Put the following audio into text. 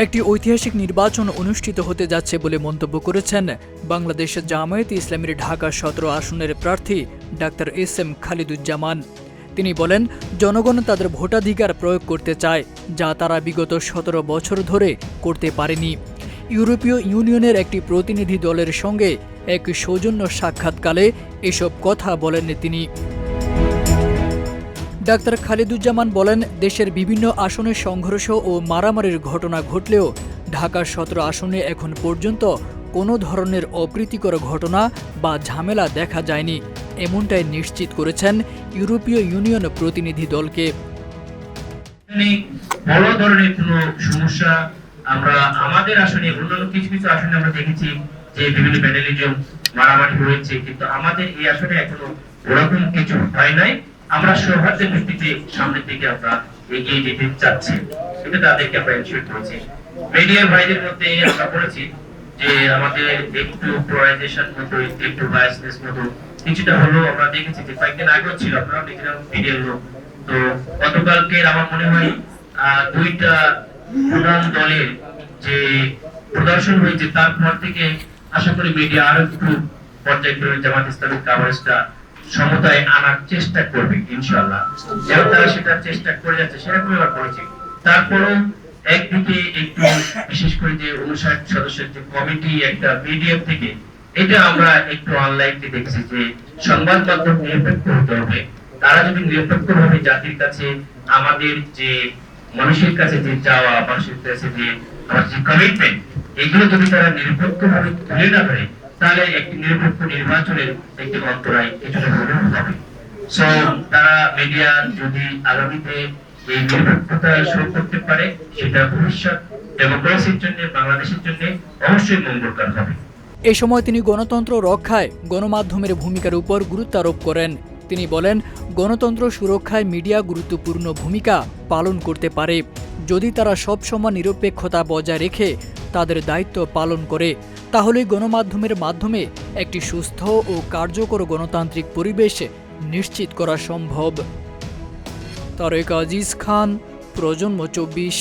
একটি ঐতিহাসিক নির্বাচন অনুষ্ঠিত হতে যাচ্ছে বলে মন্তব্য করেছেন বাংলাদেশ জামায়াতে ইসলামীর ঢাকা ১৭ আসনের প্রার্থী ডাক্তার এস.এম. খালিদুজ্জামান। তিনি বলেন, জনগণ তাদের ভোটাধিকার প্রয়োগ করতে চায়, যা তারা বিগত ১৭ বছর ধরে করতে পারেনি। ইউরোপীয় ইউনিয়নের একটি প্রতিনিধি দলের সঙ্গে এক সৌজন্য সাক্ষাৎকালে এসব কথা বলেন তিনি। ডাক্তার খালিদুজ্জামান বলেন, দেশের বিভিন্ন আসনে সংঘর্ষ ও মারামারির ঘটনা ঘটলেও ঢাকা ১৭ আসনে এখন পর্যন্ত কোনো ধরনের অপ্রীতিকর ঘটনা বা ঝামেলা দেখা যায়নি, এমনটাই নিশ্চিত করেছেন ইউরোপীয় ইউনিয়ন প্রতিনিধি দলকে। বড় ধরনের কোনো সমস্যা আমরা আমাদের আসনে, অন্যান্য কিছু কিছু আসনে আমরা দেখেছি যে বিভিন্ন প্যানেলিজম মারামারি হয়েছে, কিন্তু আমাদের এই আসনে এখনো ওরকম কিছু হয় নাই। আমরা সৌহার্দ্যের ভিত্তিতে সামনের দিকে আমরা এগিয়ে যেতে চাচ্ছি, এটা তাদেরকে আমরা এনশিওর করেছি। মিডিয়ার ভাইদের মধ্যে আমরা বলেছি যে আমাদের একটু পোলারাইজেশন মতো, একটু বায়াসনেস মতো কিছুটা হলো আমরা দেখেছি যে কয়েকদিন আগেও ছিল, আপনারা নিজেরাও মিডিয়ার লোক। তো গতকালকে আমার মনে হয় দুইটা প্রধান দলের যে প্রদর্শন হয়েছে, তারপর থেকে আশা করি মিডিয়া আরো একটু পর্যায়ক্রমে জামাত ইসলামী কাভারেজটা সমতায় আনার চেষ্টা করবে ইনশাআল্লাহ। এবং তারা সেটা চেষ্টা করে যাচ্ছে, সেরকম আমরা করেছি। তারপরও একদিকে একটু বিশেষ করে যে ৫৯ সদস্যের যে কমিটি একটা মিডিয়া থেকে, এটা আমরা একটু অনলাইনে দেখেছি যে সংবাদ মাধ্যম নিরপেক্ষ হতে হবে। তারা যদি নিরপেক্ষ ভাবে জাতির কাছে, আমাদের যে মানুষের কাছে যে চাওয়া, মানুষের কাছে যে আমার যে কমিটমেন্ট, এগুলো যদি তারা নিরপেক্ষ ভাবে তুলে না ধরে, তাহলে একটি নিরপেক্ষ নির্বাচনের একটি অন্তরায় কিছুটা হলেও হবে। সো তারা মিডিয়া যদি আগামীতে এই নিরপেক্ষতা শো করতে পারে, সেটা ভবিষ্যৎ ডেমোক্রেসির জন্য, বাংলাদেশের জন্য অবশ্যই মঙ্গলকর হবে। এ সময় তিনি গণতন্ত্র রক্ষায় গণমাধ্যমের ভূমিকার উপর গুরুত্ব আরোপ করেন। তিনি বলেন, গণতন্ত্র সুরক্ষায় মিডিয়া গুরুত্বপূর্ণ ভূমিকা পালন করতে পারে, যদি তারা সবসময় নিরপেক্ষতা বজায় রেখে তাদের দায়িত্ব পালন করে, তাহলেই গণমাধ্যমের মাধ্যমে একটি সুস্থ ও কার্যকর গণতান্ত্রিক পরিবেশ নিশ্চিত করা সম্ভব। তারেক আজিজ খান, প্রজন্ম ২৪।